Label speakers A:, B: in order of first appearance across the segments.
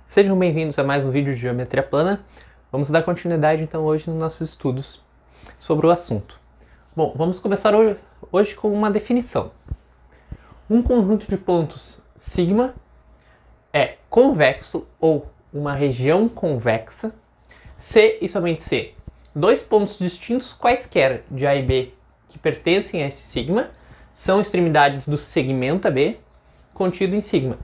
A: Sejam bem-vindos a mais um vídeo de Geometria Plana. Vamos dar continuidade então hoje nos nossos estudos sobre o assunto. Bom, vamos começar hoje com uma definição. Um conjunto de pontos sigma é convexo ou uma região convexa se e somente se dois pontos distintos quaisquer de A e B que pertencem a esse sigma são extremidades do segmento AB contido em sigma.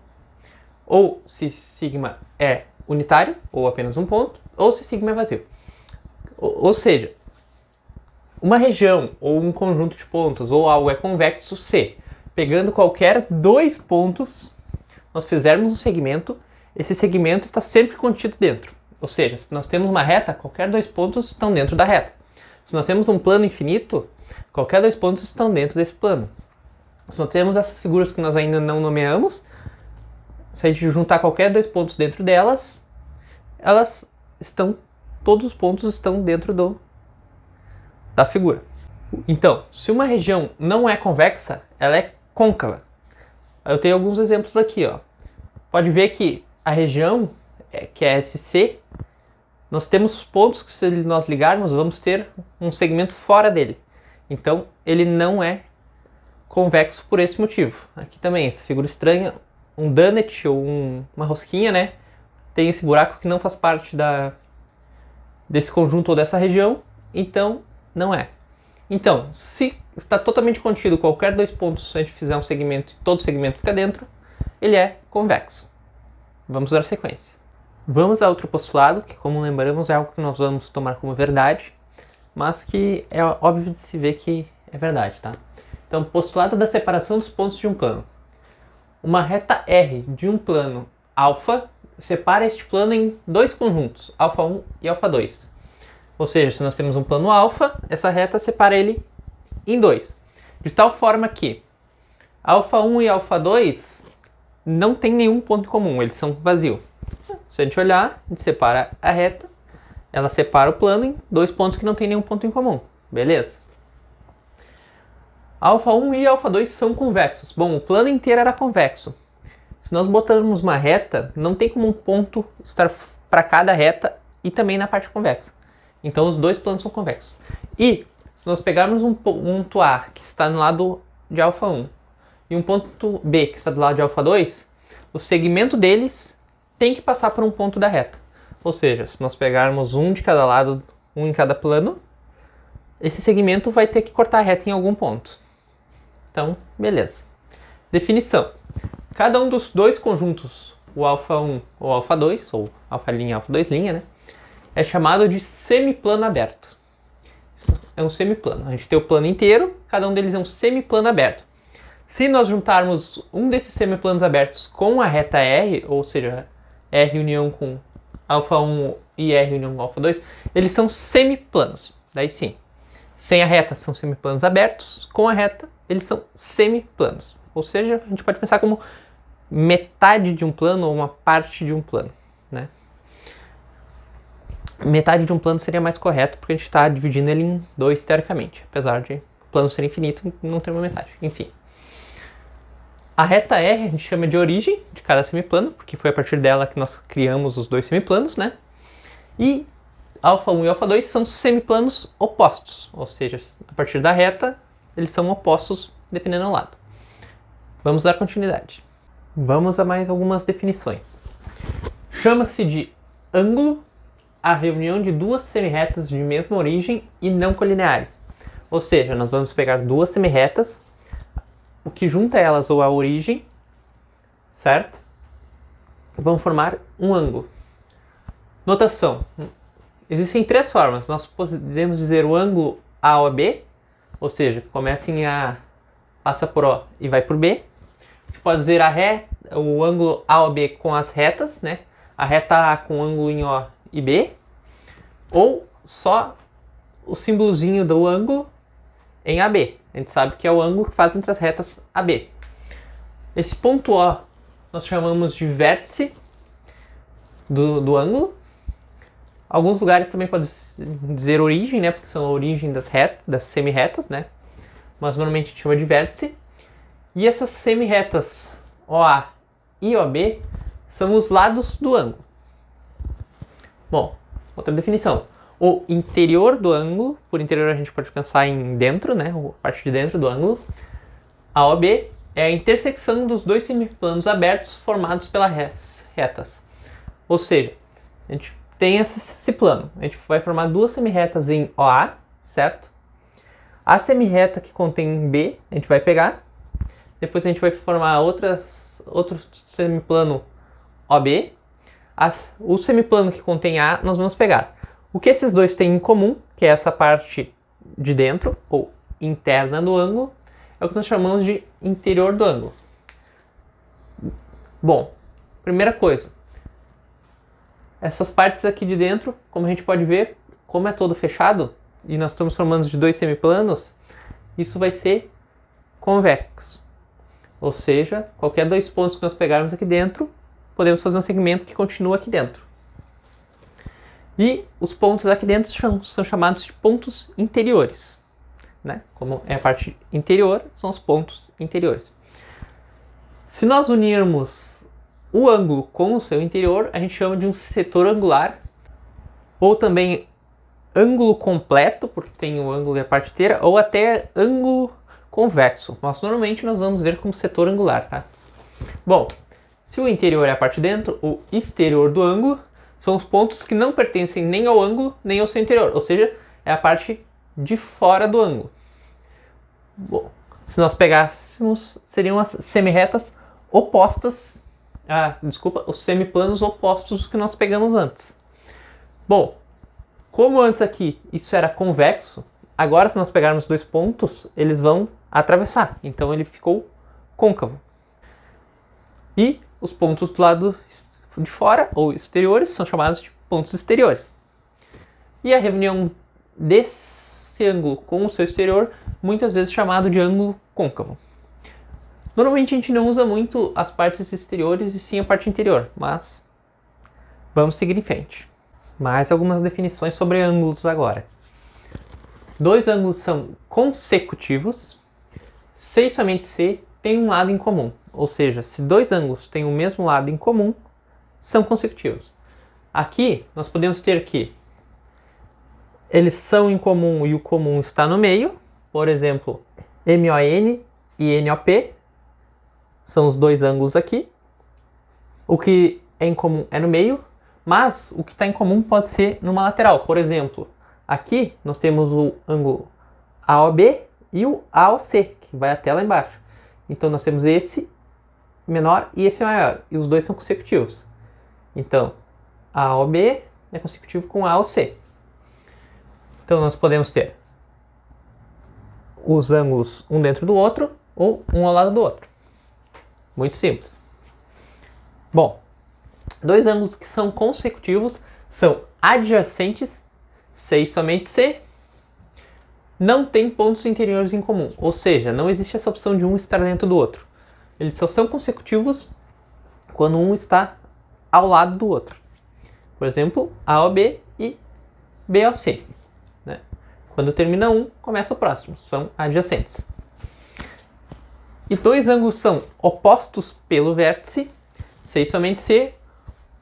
A: Ou se sigma é unitário, ou apenas um ponto, ou se sigma é vazio. Ou seja, uma região ou um conjunto de pontos ou algo é convexo se, pegando qualquer dois pontos, nós fizermos um segmento, esse segmento está sempre contido dentro. Ou seja, se nós temos uma reta, qualquer dois pontos estão dentro da reta. Se nós temos um plano infinito, qualquer dois pontos estão dentro desse plano. Se nós temos essas figuras que nós ainda não nomeamos, se a gente juntar qualquer dois pontos dentro delas, todos os pontos estão dentro da figura. Então, se uma região não é convexa, ela é côncava. Eu tenho alguns exemplos aqui, ó. Pode ver que a região, que é SC, nós temos pontos que, se nós ligarmos, vamos ter um segmento fora dele. Então, ele não é convexo por esse motivo. Aqui também, essa figura estranha, um donut ou uma rosquinha, né? Tem esse buraco que não faz parte desse conjunto ou dessa região, então não é. Então, se está totalmente contido qualquer dois pontos, se a gente fizer um segmento e todo segmento fica dentro, ele é convexo. Vamos dar sequência. Vamos a outro postulado, que, como lembramos, é algo que nós vamos tomar como verdade, mas que é óbvio de se ver que é verdade, tá? Então, postulado da separação dos pontos de um plano. Uma reta R de um plano alfa separa este plano em dois conjuntos, α1 e α2. Ou seja, se nós temos um plano alfa, essa reta separa ele em dois. De tal forma que α1 e α2 não tem nenhum ponto em comum, eles são vazios. Se a gente olhar, a gente separa a reta, ela separa o plano em dois pontos que não tem nenhum ponto em comum. Beleza? α1 e α2 são convexos. Bom, o plano inteiro era convexo. Se nós botarmos uma reta, não tem como um ponto estar para cada reta e também na parte convexa. Então os dois planos são convexos. E se nós pegarmos um ponto A que está no lado de α1 e um ponto B que está do lado de α2, o segmento deles tem que passar por um ponto da reta. Ou seja, se nós pegarmos um de cada lado, um em cada plano, esse segmento vai ter que cortar a reta em algum ponto. Então, beleza. Definição. Cada um dos dois conjuntos, o α1 ou α2, ou α' e α2', né, é chamado de semiplano aberto. Isso é um semiplano. A gente tem o plano inteiro, cada um deles é um semiplano aberto. Se nós juntarmos um desses semiplanos abertos com a reta R, ou seja, R união com α1 e R união com α2, eles são semiplanos. Daí sim. Sem a reta são semiplanos abertos, com a reta eles são semiplanos. Ou seja, a gente pode pensar como metade de um plano ou uma parte de um plano, né? Metade de um plano seria mais correto porque a gente está dividindo ele em dois teoricamente, apesar de o plano ser infinito e não ter uma metade. Enfim. A reta R a gente chama de origem de cada semiplano, porque foi a partir dela que nós criamos os dois semiplanos, né? E α1 e α2 são semiplanos opostos, ou seja, a partir da reta eles são opostos dependendo do lado. Vamos dar continuidade. Vamos a mais algumas definições. Chama-se de ângulo a reunião de duas semirretas de mesma origem e não colineares. Ou seja, nós vamos pegar duas semirretas, o que junta elas ou a origem, certo? Vão formar um ângulo. Notação. Existem três formas. Nós podemos dizer o ângulo AOB, ou seja, começa em A, passa por O e vai por B. A gente pode dizer o ângulo AOB com as retas, né? A reta A com ângulo em O e B. Ou só o símbolozinho do ângulo em AB. A gente sabe que é o ângulo que faz entre as retas AB. Esse ponto O nós chamamos de vértice do ângulo. Alguns lugares também podem dizer origem, né? Porque são a origem das semi-retas, né? mas normalmente a gente chama de vértice. E essas semi-retas OA e OB são os lados do ângulo. Bom, outra definição. O interior do ângulo, por interior a gente pode pensar em dentro, né? A parte de dentro do ângulo. A OB é a intersecção dos dois semiplanos abertos formados pelas retas. Ou seja, a gente tem esse plano. A gente vai formar duas semirretas em OA, certo? A semirreta que contém B, a gente vai pegar. Depois a gente vai formar outro semiplano OB. O semiplano que contém A, nós vamos pegar. O que esses dois têm em comum, que é essa parte de dentro, ou interna do ângulo, é o que nós chamamos de interior do ângulo. Bom, primeira coisa. Essas partes aqui de dentro, como a gente pode ver, como é todo fechado, e nós estamos formando de dois semiplanos, isso vai ser convexo. Ou seja, qualquer dois pontos que nós pegarmos aqui dentro, podemos fazer um segmento que continua aqui dentro. E os pontos aqui dentro são chamados de pontos interiores. Né? Como é a parte interior, são os pontos interiores. Se nós unirmos o ângulo com o seu interior, a gente chama de um setor angular, ou também ângulo completo, porque tem o ângulo e a parte inteira, ou até ângulo convexo, mas normalmente nós vamos ver como setor angular, tá? Bom, se o interior é a parte de dentro, o exterior do ângulo são os pontos que não pertencem nem ao ângulo, nem ao seu interior, ou seja, é a parte de fora do ângulo. Bom, se nós pegássemos, seriam as semirretas opostas, os semiplanos opostos que nós pegamos antes. Bom, como antes aqui isso era convexo, agora se nós pegarmos dois pontos, eles vão atravessar, então ele ficou côncavo. E os pontos do lado de fora, ou exteriores, são chamados de pontos exteriores. E a reunião desse ângulo com o seu exterior, muitas vezes chamado de ângulo côncavo. Normalmente a gente não usa muito as partes exteriores e sim a parte interior, mas vamos seguir em frente. Mais algumas definições sobre ângulos agora. Dois ângulos são consecutivos se e somente se tem um lado em comum. Ou seja, se dois ângulos têm o mesmo lado em comum, são consecutivos. Aqui nós podemos ter que eles são em comum e o comum está no meio. Por exemplo, MON e NOP são os dois ângulos aqui. O que é em comum é no meio, mas o que está em comum pode ser numa lateral. Por exemplo, aqui nós temos o ângulo AOB e o AOC, que vai até lá embaixo. Então nós temos esse menor e esse maior, e os dois são consecutivos. Então, AOB é consecutivo com AOC. Então nós podemos ter os ângulos um dentro do outro ou um ao lado do outro. Muito simples. Bom, dois ângulos que são consecutivos são adjacentes, se e somente se, não tem pontos interiores em comum, ou seja, não existe essa opção de um estar dentro do outro. Eles só são consecutivos quando um está ao lado do outro. Por exemplo, AOB e BOC. Né? Quando termina um, começa o próximo. São adjacentes. E dois ângulos são opostos pelo vértice, se e somente se.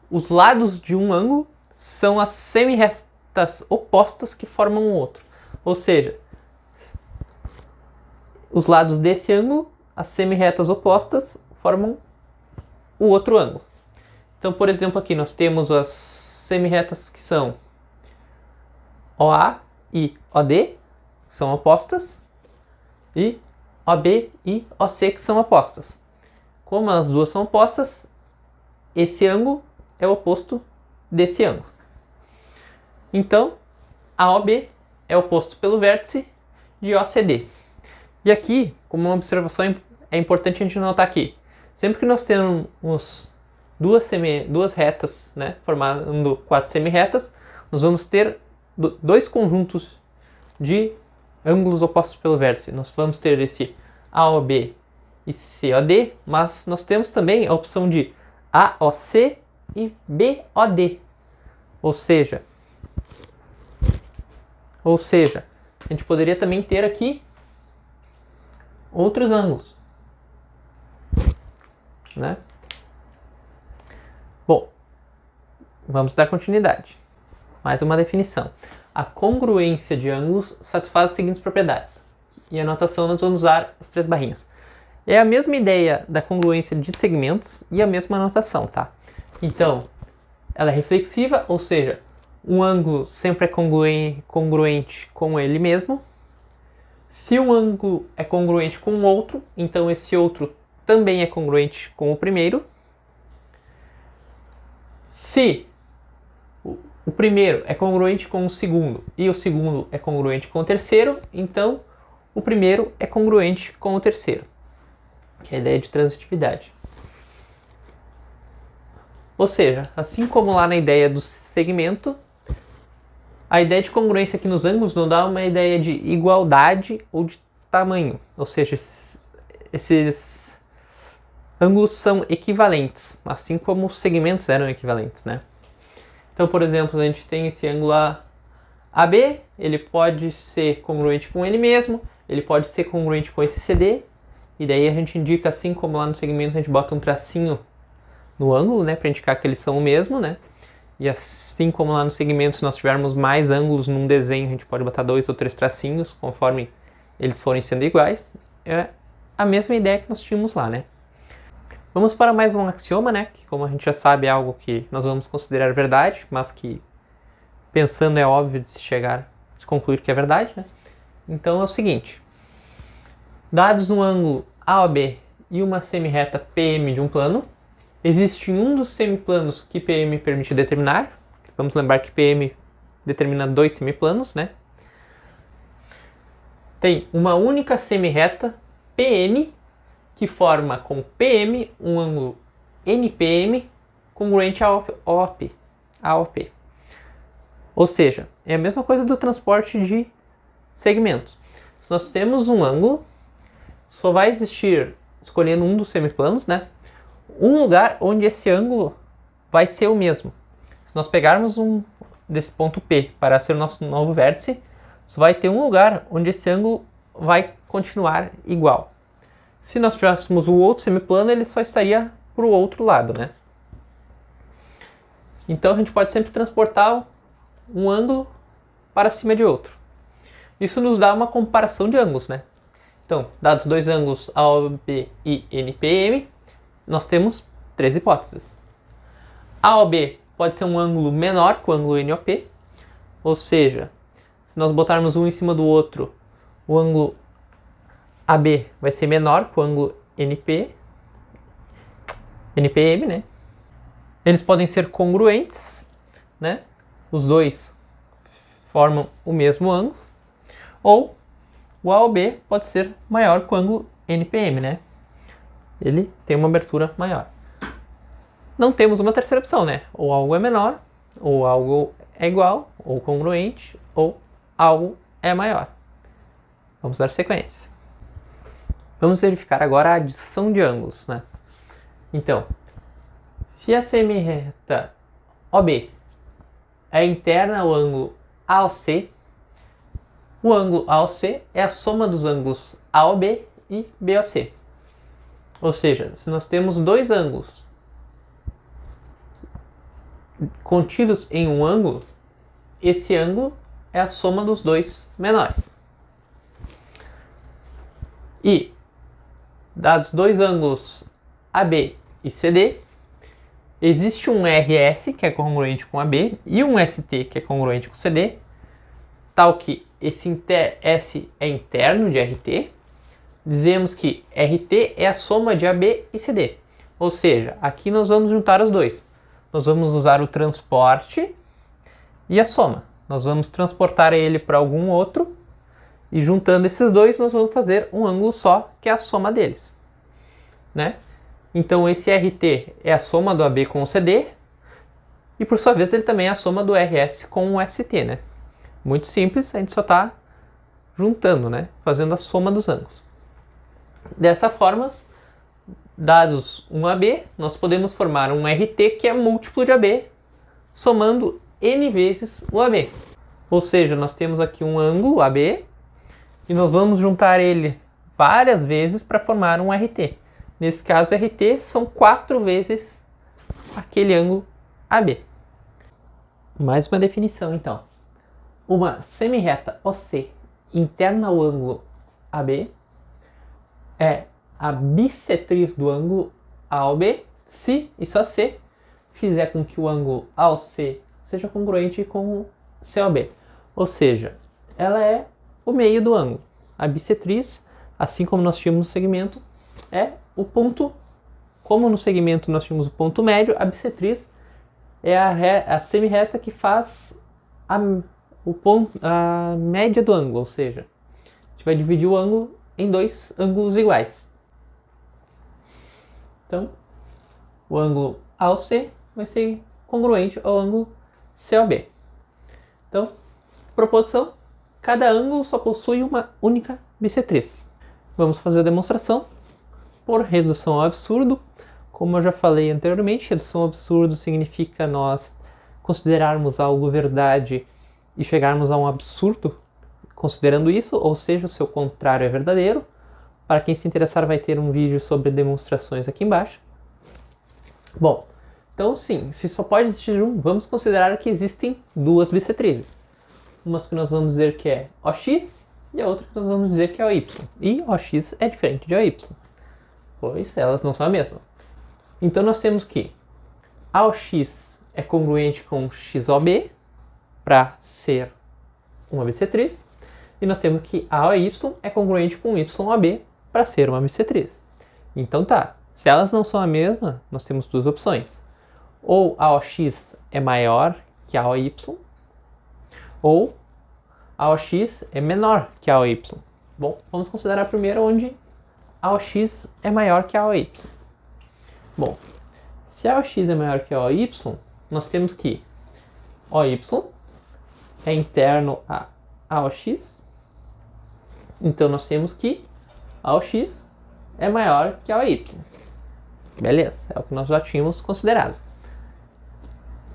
A: Os lados de um ângulo são as semirretas opostas que formam o outro. Ou seja, os lados desse ângulo, as semirretas opostas, formam o outro ângulo. Então, por exemplo, aqui nós temos as semirretas que são OA e OD, que são opostas, e OB e OC, que são opostas. Como as duas são opostas, esse ângulo é o oposto desse ângulo. Então, AOB é oposto pelo vértice de OCD. E aqui, como uma observação, é importante a gente notar aqui. Sempre que nós temos duas retas, né, formando quatro semirretas, nós vamos ter dois conjuntos de ângulos opostos pelo vértice. Nós vamos ter esse AOB e COD, mas nós temos também a opção de AOC e BOD. Ou seja, a gente poderia também ter aqui outros ângulos, né? Bom, vamos dar continuidade. Mais uma definição. A congruência de ângulos satisfaz as seguintes propriedades. E a notação nós vamos usar as 3 barrinhas. É a mesma ideia da congruência de segmentos e a mesma notação, tá? Então, ela é reflexiva, ou seja, um ângulo sempre é congruente com ele mesmo. Se um ângulo é congruente com o outro, então esse outro também é congruente com o primeiro. Se o primeiro é congruente com o segundo e o segundo é congruente com o terceiro, então o primeiro é congruente com o terceiro, que é a ideia de transitividade. Ou seja, assim como lá na ideia do segmento, a ideia de congruência aqui nos ângulos não dá uma ideia de igualdade ou de tamanho. Ou seja, esses ângulos são equivalentes, assim como os segmentos eram equivalentes, né? Então, por exemplo, a gente tem esse ângulo AB, ele pode ser congruente com ele mesmo, ele pode ser congruente com esse CD, e daí a gente indica, assim como lá no segmento, a gente bota um tracinho no ângulo, né, para indicar que eles são o mesmo, né? E assim como lá no segmento, se nós tivermos mais ângulos num desenho, a gente pode botar 2 ou 3 tracinhos, conforme eles forem sendo iguais. É a mesma ideia que nós tínhamos lá, né? Vamos para mais um axioma, né? Que, como a gente já sabe, é algo que nós vamos considerar verdade, mas que, pensando, é óbvio de se concluir que é verdade, né? Então é o seguinte: dados um ângulo AOB e uma semirreta PM de um plano, existe um dos semiplanos que PM permite determinar. Vamos lembrar que PM determina 2 semiplanos, né? Tem uma única semirreta PN que forma com PM um ângulo NPM congruente a AOP. Ou seja, é a mesma coisa do transporte de segmentos. Se nós temos um ângulo, só vai existir, escolhendo um dos semiplanos, né, um lugar onde esse ângulo vai ser o mesmo. Se nós pegarmos desse ponto P para ser o nosso novo vértice, só vai ter um lugar onde esse ângulo vai continuar igual. Se nós tivéssemos o outro semiplano, ele só estaria para o outro lado, né? Então a gente pode sempre transportar um ângulo para cima de outro. Isso nos dá uma comparação de ângulos, né? Então, dados 2 ângulos AOB e NPM, nós temos 3 hipóteses. AOB pode ser um ângulo menor que o ângulo NOP, ou seja, se nós botarmos um em cima do outro, o ângulo AB vai ser menor que o ângulo NPM, né? Eles podem ser congruentes, né? Os dois formam o mesmo ângulo. Ou o AOB pode ser maior que o ângulo NPM, né? Ele tem uma abertura maior. Não temos uma terceira opção, né? Ou algo é menor, ou algo é igual, ou congruente, ou algo é maior. Vamos dar sequência. Vamos verificar agora a adição de ângulos, né? Então, se a semirreta OB é interna ao ângulo AOC, o ângulo AOC é a soma dos ângulos AOB e BOC. Ou seja, se nós temos 2 ângulos contidos em um ângulo, esse ângulo é a soma dos 2 menores. E, dados 2 ângulos AB e CD, existe um RS, que é congruente com AB, e um ST, que é congruente com CD, tal que esse S é interno de RT. Dizemos que RT é a soma de AB e CD. Ou seja, aqui nós vamos juntar os dois. Nós vamos usar o transporte e a soma. Nós vamos transportar ele para algum outro e juntando esses dois nós vamos fazer um ângulo só, que é a soma deles, né? Então esse RT é a soma do AB com o CD e por sua vez ele também é a soma do RS com o ST, né? Muito simples, a gente só está juntando, né? Fazendo a soma dos ângulos. Dessa forma, dados um AB, nós podemos formar um RT que é múltiplo de AB, somando N vezes o AB. Ou seja, nós temos aqui um ângulo AB, e nós vamos juntar ele várias vezes para formar um RT. Nesse caso, RT são 4 vezes aquele ângulo AB. Mais uma definição, então. Uma semirreta OC interna ao ângulo AB é a bissetriz do ângulo AOB se e só se fizer com que o ângulo AOC seja congruente com o COB. Ou seja, ela é o meio do ângulo. A bissetriz, assim como nós tínhamos no segmento, é o ponto. Como no segmento nós tínhamos o ponto médio, a bissetriz é a semirreta que faz a média do ângulo, ou seja, a gente vai dividir o ângulo em 2 ângulos iguais. Então, o ângulo AOC vai ser congruente ao ângulo COB. Então, proposição, cada ângulo só possui uma única bissetriz. Vamos fazer a demonstração por redução ao absurdo. Como eu já falei anteriormente, redução ao absurdo significa nós considerarmos algo verdade e chegarmos a um absurdo considerando isso, ou seja, o seu contrário é verdadeiro. Para quem se interessar, vai ter um vídeo sobre demonstrações aqui embaixo. Bom, então sim, se só pode existir um, vamos considerar que existem 2 bissetrizes. Uma que nós vamos dizer que é OX e a outra que nós vamos dizer que é OY. E OX é diferente de OY, pois elas não são a mesma. Então nós temos que AOX é congruente com XOB para ser uma bissetriz. E nós temos que AOY é congruente com YOB para ser uma bissetriz. Então tá, se elas não são a mesma, nós temos 2 opções. Ou AOX é maior que AOY, ou AOX é menor que AOY. Bom, vamos considerar primeiro onde AOX é maior que AOY. Bom, se AOX é maior que AOY, nós temos que OY é interno a AOX. Então nós temos que AOX é maior que AOY. Beleza, é o que nós já tínhamos considerado.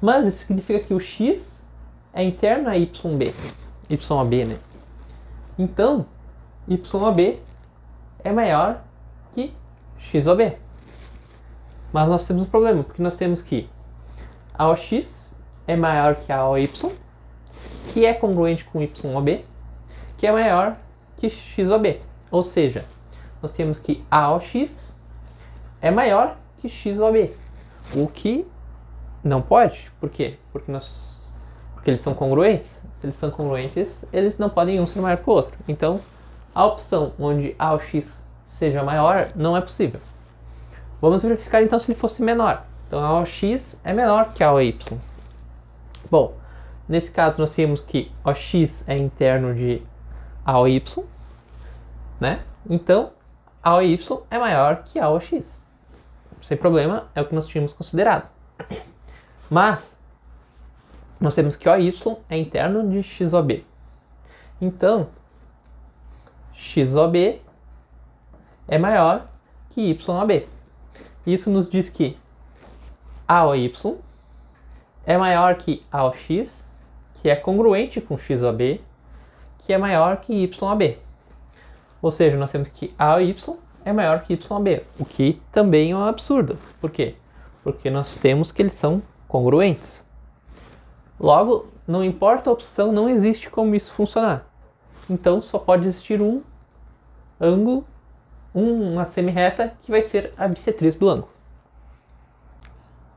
A: Mas isso significa que o X é interno a YB. YB, né? Então, YB é maior que XOB. Mas nós temos um problema, porque nós temos que AOX é maior que AOY, que é congruente com YOB, que é maior que XOB. Ou seja, nós temos que AOX é maior que XOB. O que não pode. Por quê? Porque eles são congruentes. Se eles são congruentes, eles não podem um ser maior que o outro. Então, a opção onde AOX seja maior não é possível. Vamos verificar então se ele fosse menor. Então, AOX é menor que AOY. Bom, nesse caso nós temos que OX é interno de AOY, né? Então, AOY é maior que AOX. Sem problema, é o que nós tínhamos considerado. Mas, nós temos que OY é interno de XOB. Então, XOB é maior que YOB. Isso nos diz que AOY é maior que AOX, que é congruente com XOB, que é maior que YOB. Ou seja, nós temos que AOY é maior que YOB, o que também é um absurdo. Por quê? Porque nós temos que eles são congruentes. Logo, não importa a opção, não existe como isso funcionar. Então, só pode existir um ângulo, uma semirreta, que vai ser a bissetriz do ângulo.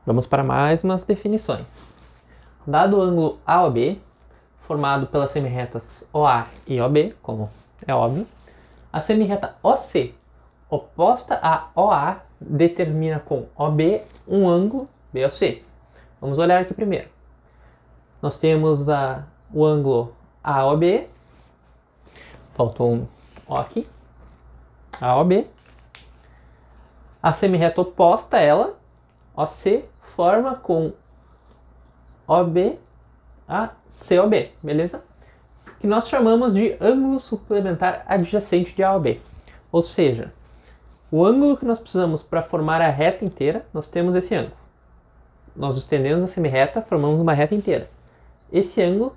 A: Vamos para mais umas definições. Dado o ângulo AOB, formado pelas semirretas OA e OB, como é óbvio, a semirreta OC, oposta a OA, determina com OB um ângulo BOC. Vamos olhar aqui primeiro. Nós temos o ângulo AOB, faltou um O aqui, AOB. A semirreta oposta a ela, OC, forma com OB a COB, beleza? Que nós chamamos de ângulo suplementar adjacente de AOB. Ou seja, o ângulo que nós precisamos para formar a reta inteira, nós temos esse ângulo. Nós estendemos a semirreta, formamos uma reta inteira. Esse ângulo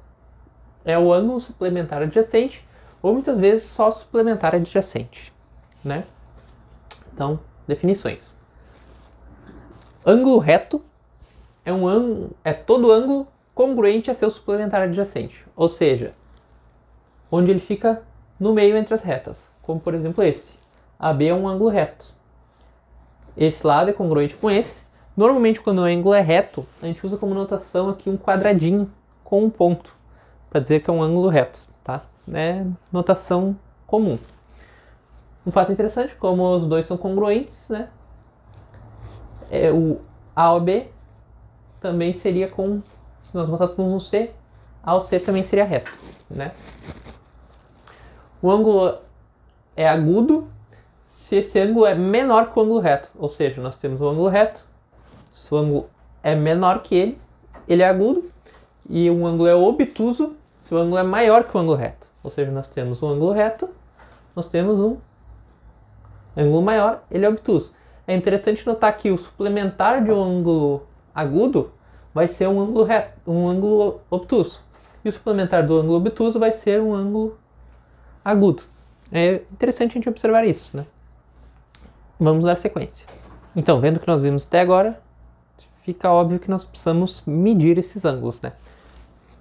A: é o ângulo suplementar adjacente, ou muitas vezes só suplementar adjacente. né? Então, definições. Ângulo reto é todo ângulo congruente a seu suplementar adjacente, ou seja, onde ele fica no meio entre as retas, como por exemplo esse. AB é um ângulo reto. Esse lado é congruente com esse. Normalmente quando o ângulo é reto, a gente usa como notação aqui um quadradinho com um ponto, para dizer que é um ângulo reto, tá? É notação comum. Um fato interessante, como os dois são congruentes, né? O AOB também seria com, se nós botássemos um C, AOC também seria reto, né? O ângulo é agudo se esse ângulo é menor que o ângulo reto, ou seja, nós temos o ângulo reto, se o ângulo é menor que ele é agudo, e um ângulo é obtuso se o ângulo é maior que o ângulo reto, ou seja, nós temos um ângulo reto, nós temos um ângulo maior, ele é obtuso. É interessante notar que o suplementar de um ângulo agudo vai ser um ângulo reto, um ângulo obtuso, e o suplementar do ângulo obtuso vai ser um ângulo agudo. É interessante a gente observar isso, né? Vamos dar sequência. Então, vendo o que nós vimos até agora, fica óbvio que nós precisamos medir esses ângulos, né?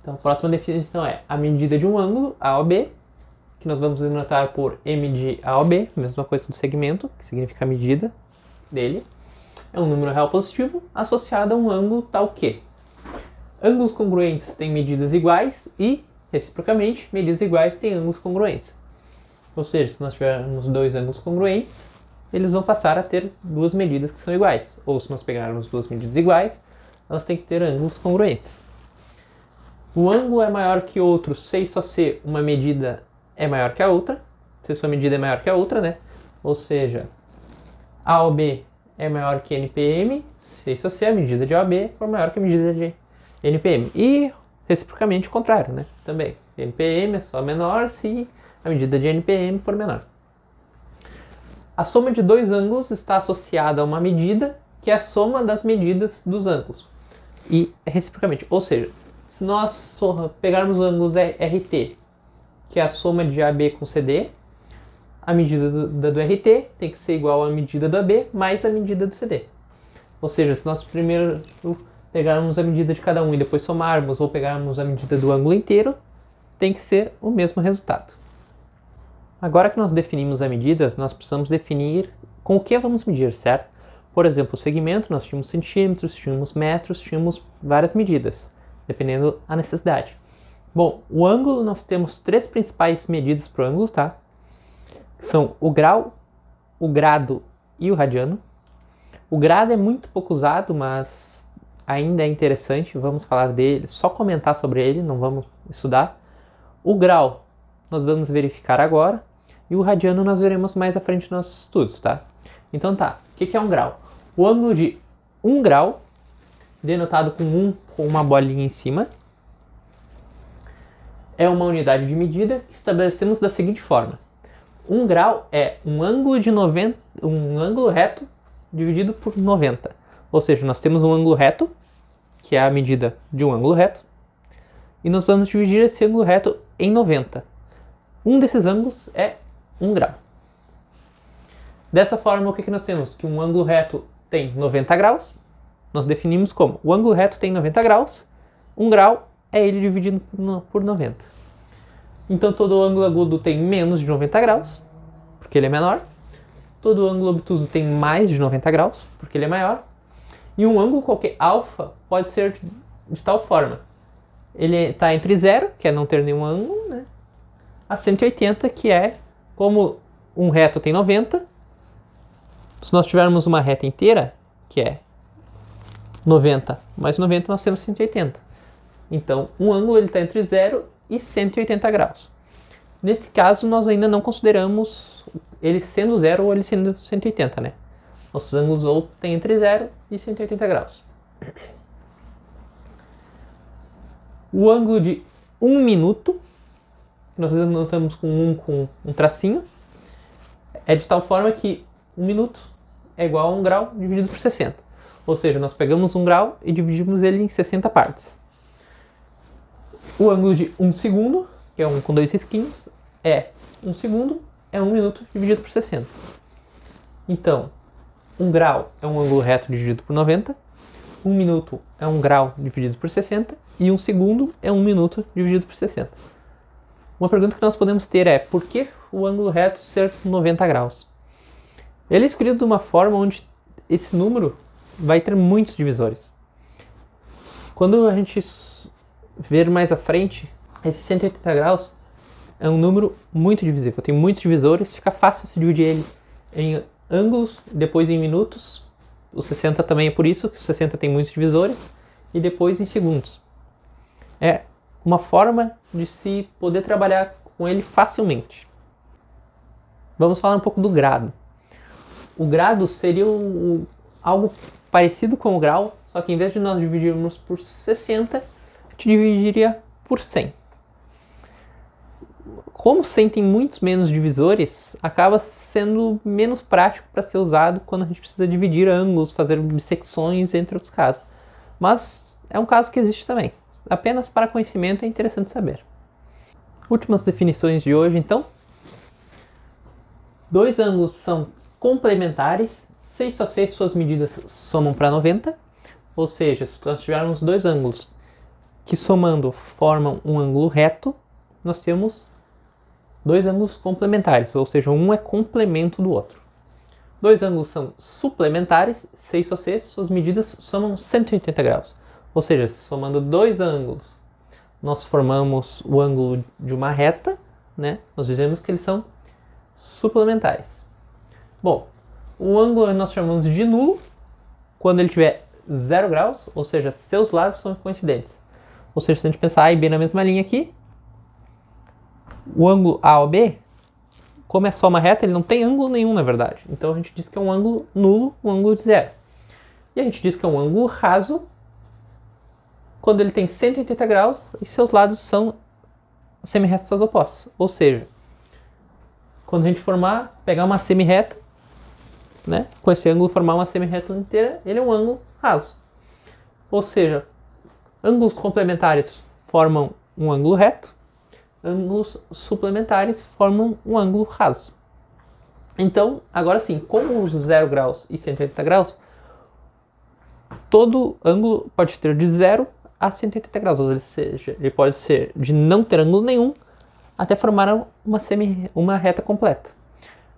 A: Então, a próxima definição é a medida de um ângulo, AOB, que nós vamos denotar por M de AOB, mesma coisa do segmento, que significa a medida dele. É um número real positivo associado a um ângulo tal que ângulos congruentes têm medidas iguais e, reciprocamente, medidas iguais têm ângulos congruentes. Ou seja, se nós tivermos dois ângulos congruentes, eles vão passar a ter duas medidas que são iguais. Ou se nós pegarmos duas medidas iguais, elas têm que ter ângulos congruentes. O ângulo é maior que outro se e só se uma medida é maior que a outra. Se sua medida é maior que a outra, né? Ou seja, AOB é maior que NPM se e só se a medida de AOB for maior que a medida de NPM. E reciprocamente o contrário, né? Também. NPM é só menor se a medida de NPM for menor. A soma de dois ângulos está associada a uma medida que é a soma das medidas dos ângulos. E reciprocamente. Ou seja, se nós pegarmos os ângulos RT, que é a soma de AB com CD, a medida do RT tem que ser igual à medida do AB mais a medida do CD. Ou seja, se nós primeiro pegarmos a medida de cada um e depois somarmos ou pegarmos a medida do ângulo inteiro, tem que ser o mesmo resultado. Agora que nós definimos a medida, nós precisamos definir com o que vamos medir, certo? Por exemplo, o segmento, nós tínhamos centímetros, tínhamos metros, tínhamos várias medidas, dependendo da necessidade. Bom, o ângulo, nós temos três principais medidas para o ângulo, tá? São o grau, o grado e o radiano. O grado é muito pouco usado, mas ainda é interessante, vamos falar dele, só comentar sobre ele, não vamos estudar. O grau nós vamos verificar agora, e o radiano nós veremos mais à frente nos nossos estudos, tá? Então tá, o que é um grau? O ângulo de 1 grau, denotado com 1 com uma bolinha em cima, é uma unidade de medida que estabelecemos da seguinte forma. 1 grau é um ângulo reto dividido por 90. Ou seja, nós temos um ângulo reto, que é a medida de um ângulo reto, e nós vamos dividir esse ângulo reto em 90. Um desses ângulos é 1 grau. Dessa forma, o que nós temos? Que um ângulo reto tem 90 graus. Nós definimos como o ângulo reto tem 90 graus, 1 grau é ele dividido por 90. Então, todo ângulo agudo tem menos de 90 graus, porque ele é menor. Todo ângulo obtuso tem mais de 90 graus, porque ele é maior. E um ângulo qualquer alfa pode ser de tal forma. Ele está entre 0, que é não ter nenhum ângulo, né, a 180, que é, como um reto tem 90, se nós tivermos uma reta inteira, que é 90 mais 90, nós temos 180. Então, um ângulo está entre 0 e 180 graus. Nesse caso, nós ainda não consideramos ele sendo 0 ou ele sendo 180, né? Nossos ângulos ou tem entre 0 e 180 graus. O ângulo de 1 minuto, nós denotamos com um tracinho, é de tal forma que 1 minuto é igual a 1 grau dividido por 60. Ou seja, nós pegamos 1 grau e dividimos ele em 60 partes. O ângulo de 1 segundo, que é um com 2 risquinhos, é 1 segundo é 1 minuto dividido por 60. Então, 1 grau é um ângulo reto dividido por 90, 1 minuto é 1 grau dividido por 60 e 1 segundo é 1 minuto dividido por 60. Uma pergunta que nós podemos ter é: por que o ângulo reto ser 90 graus? Ele é escolhido de uma forma onde esse número vai ter muitos divisores. Quando a gente ver mais à frente, esse 180 graus é um número muito divisível, tem muitos divisores, fica fácil se dividir ele em ângulos, depois em minutos. O 60 também é por isso, que o 60 tem muitos divisores, e depois em segundos. É uma forma de se poder trabalhar com ele facilmente. Vamos falar um pouco do grado. O grado seria algo parecido com o grau, só que em vez de nós dividirmos por 60, a gente dividiria por 100. Como 100 tem muitos menos divisores, acaba sendo menos prático para ser usado quando a gente precisa dividir ângulos, fazer bissecções, entre outros casos. Mas é um caso que existe também. Apenas para conhecimento é interessante saber. Últimas definições de hoje, então. Dois ângulos são complementares, 6 só 6 suas medidas somam para 90. Ou seja, se nós tivermos dois ângulos que somando formam um ângulo reto, nós temos dois ângulos complementares, ou seja, um é complemento do outro. Dois ângulos são suplementares, 6 só 6, suas medidas somam 180 graus. Ou seja, somando dois ângulos, nós formamos o ângulo de uma reta, né? Nós dizemos que eles são suplementares. Bom, o ângulo nós chamamos de nulo quando ele tiver 0 graus, ou seja, seus lados são coincidentes. Ou seja, se a gente pensar A e B na mesma linha aqui, o ângulo AOB, como é só uma reta, ele não tem ângulo nenhum, na verdade. Então a gente diz que é um ângulo nulo, um ângulo de zero. E a gente diz que é um ângulo raso quando ele tem 180 graus e seus lados são semirretas opostas. Ou seja, quando a gente pegar uma semirreta, né, com esse ângulo formar uma semirreta inteira, ele é um ângulo raso. Ou seja, ângulos complementares formam um ângulo reto, ângulos suplementares formam um ângulo raso. Então, agora sim, com os 0 graus e 180 graus, todo ângulo pode ter de 0 a 180 graus, ou seja, ele pode ser de não ter ângulo nenhum até formar uma reta completa.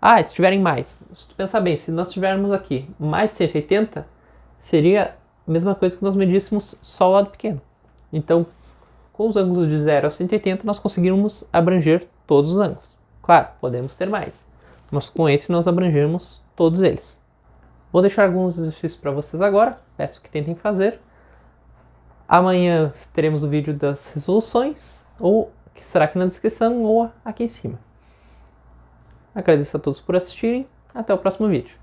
A: Ah, se tiverem mais, se tu pensar bem, se nós tivermos aqui mais de 180, seria a mesma coisa que nós medíssemos só o lado pequeno. Então, com os ângulos de 0 a 180, nós conseguimos abranger todos os ângulos. Claro, podemos ter mais, mas com esse nós abrangemos todos eles. Vou deixar alguns exercícios para vocês agora, peço que tentem fazer. Amanhã teremos o vídeo das resoluções, ou que será aqui na descrição ou aqui em cima. Agradeço a todos por assistirem, até o próximo vídeo.